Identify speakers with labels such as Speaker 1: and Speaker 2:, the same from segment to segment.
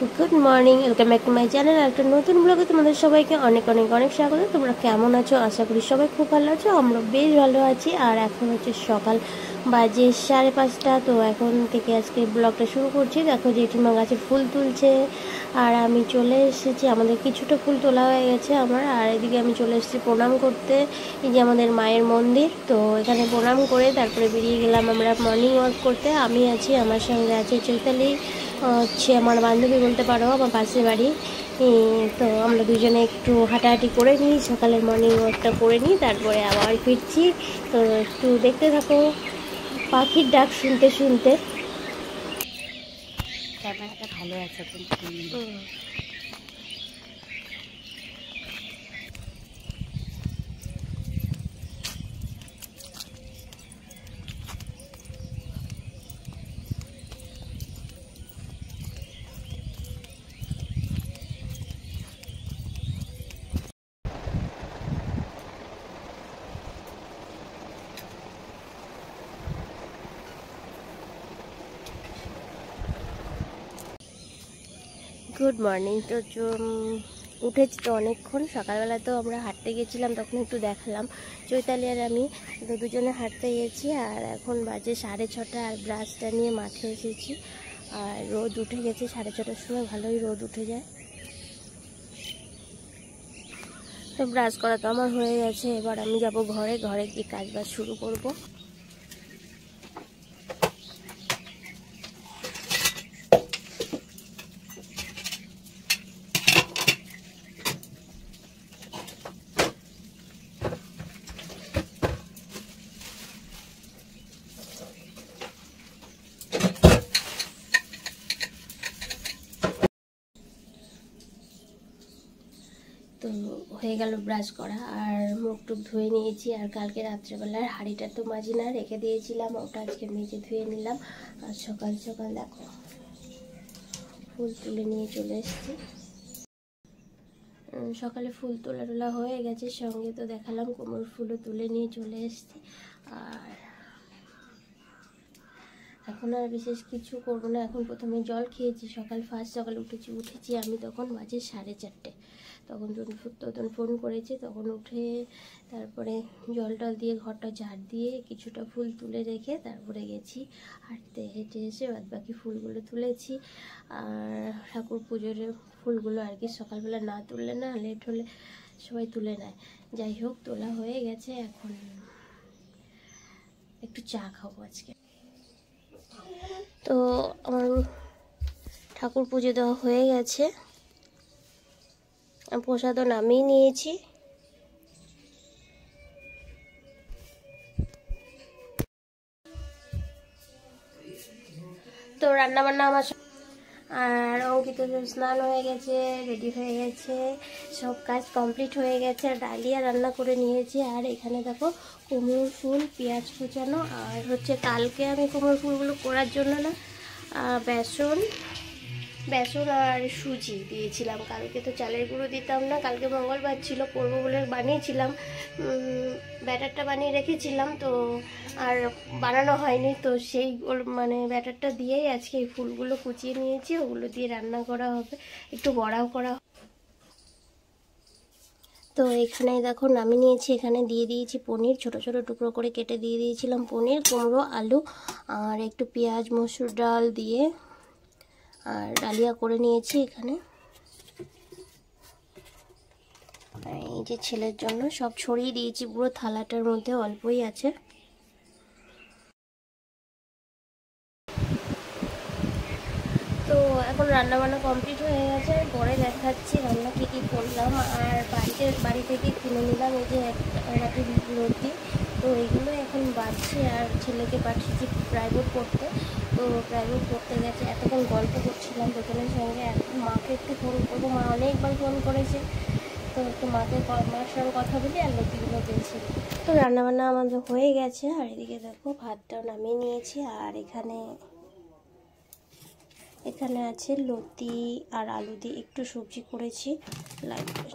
Speaker 1: Good morning, welcome back to my channel. একটা নতুন ব্লগে তোমাদের সবাইকে অনেক অনেক অনেক স্বাগত। তোমরা কেমন আছো? আশা করি সবাই খুব ভালো আছো। আমরা বেশ ভালো আছি। আর এখন হচ্ছে সকাল বাজে 5:30। তো এখন থেকে আজকে ব্লগটা শুরু করছি। দেখো জেঠিমা গাছে ফুল তুলছে আর আমি চলে এসেছি। আমাদের কিছুটা ফুল তোলা হয়ে গেছে আমার। আর এদিকে আমি চলে এসেছি প্রণাম করতে। এই যে আমাদের মায়ের মন্দির, তো এখানে প্রণাম করে তারপরে বেরিয়ে গেলাম আমরা মর্নিং ওয়াক করতে। আমি আছি, আমার সঙ্গে আছে চৈতালি, হচ্ছে আমার বান্ধবী বলতে পারো, আমার পাশের বাড়ি। তো আমরা দুজনে একটু হাঁটাহাঁটি করে নিই, সকালের মর্নিং ওয়াকটা করে নিই, তারপরে আবার ফিরছি। তো একটু দেখতে থাকো পাখির ডাক শুনতে শুনতে।
Speaker 2: ক্যামেরাটা ভালো আছে কিন্তু।
Speaker 1: Good morning. তো উঠেছি তো অনেকক্ষণ। সকালবেলা তো আমরা হাঁটতে গেছিলাম, তখন একটু দেখালাম চৈতালি আর আমি, তো দুজনে হাঁটতে গেছি। আর এখন বাজে 6:30 আর ব্রাশটা নিয়ে মাঠে এসেছি। আর রোদ উঠে গেছে 6:30টার সময়, ভালোই রোদ উঠে যায়। তো ব্রাশ করা তো আমার হয়ে গেছে। এবার আমি যাব ঘরে গিয়ে কাজবাজ শুরু করব। তো হয়ে গেল ব্রাশ করা, আর মুখ টুক ধুয়ে নিয়েছি। আর কালকে রাত্রেবেলার হাঁড়িটা তো মাজি না, রেখে দিয়েছিলাম, ওটা আজকে মেজে ধুয়ে নিলাম। আর সকাল সকাল দেখো ফুল তুলে নিয়ে চলে এসেছি। সকালে ফুল তোলা হয়ে গেছে, সঙ্গে তো দেখালাম কোমর ফুলও তুলে নিয়ে চলে এসেছি। আর এখন আর বিশেষ কিছু করবো না। এখন প্রথমে জল খেয়েছি, সকালে উঠেছি আমি, তখন বাজে 4:30। তখন ফোন করেছে, তখন উঠে তারপরে জল টল দিয়ে ঘরটা ঝাড় দিয়ে কিছুটা ফুল তুলে রেখে তারপরে গেছি হাঁটতে। হেঁটে এসে বাদবাকি ফুলগুলো তুলেছি। আর ঠাকুর পুজোর ফুলগুলো আর কি সকালবেলা না তুললে না, লেট হলে সবাই তুলে নেয়। যাই হোক, তোলা হয়ে গেছে। এখন একটু চা খাবো আজকে। তো আমার ঠাকুর পুজো দেওয়া হয়ে গেছে, প্রসাদও নামিয়ে নিয়েছি। তো রান্নাবান্না আমার, আর অঙ্কিত স্নান হয়ে গেছে, রেডি হয়ে গেছে, সব কাজ কমপ্লিট হয়ে গেছে। আর ডালিয়া রান্না করে নিয়েছি। আর এখানে দেখো কুমড়োর ফুল, পেঁয়াজ কুচানো, আর হচ্ছে কালকে আমি কুমড়োর ফুলগুলো করার জন্য না বেসন আর সুজি দিয়েছিলাম। কালকে তো চালের গুঁড়ো দিতাম না, কালকে মঙ্গলবার ছিল, করবো বলে বানিয়েছিলাম, ব্যাটারটা বানিয়ে রেখেছিলাম, তো আর বানানো হয়নি। তো সেই মানে ব্যাটারটা দিয়েই আজকে এই ফুলগুলো কুচিয়ে নিয়েছি, ওগুলো দিয়ে রান্না করা হবে, একটু বড়াও করা। তো এখানে দেখো নামিয়ে নিয়েছি, এখানে দিয়ে দিয়েছি পনির, ছোট ছোট টুকরো করে কেটে দিয়ে দিয়েছিলাম পনির, কুমড়ো, আলু আর একটু পেঁয়াজ মসুর ডাল দিয়ে আর ডালিয়া করে নিয়েছি এখানে। এই যে ছেলের জন্য সব ছড়িয়ে দিয়েছি, পুরো থালাটার মধ্যে অল্পই আছে। তো এখন রান্নাবান্না কমপ্লিট হয়ে গেছে, পরে দেখাচ্ছি রান্না কী কী করলাম। আর বাড়ি থেকে কিনে নিলাম এই যে একটা রুটি, তো এইগুলো এখন বাড়ছি। আর ছেলেকে পাঠিয়েছি প্রাইভেট পড়তে, তো প্রাইভেট পড়তে গেছে। এতক্ষণ গল্প করছিলাম দোকানের সঙ্গে, এখন মাকে একটু ফোন করবো, মা অনেকবার ফোন করেছে, তো একটু মার সঙ্গে কথা বলি আর লতিগুলো পেয়েছি। তো রান্নাবান্না আমাদের হয়ে গেছে। আর এদিকে দেখো ভাতটাও নামিয়ে নিয়েছি। আর এখানে আছে লতি আর আলু দিয়ে একটু সবজি করেছি,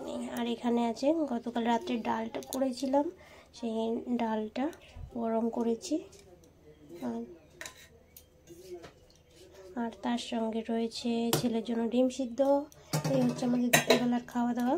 Speaker 1: নেই। আর এখানে আছে গতকাল রাত্রে ডালটা করেছিলাম, সেই ডালটা গরম করেছি। আর তার সঙ্গে রয়েছে ছেলের জন্য ডিম সিদ্ধ। এই হচ্ছে আমাদের দুপুরবেলার খাওয়া দাওয়া।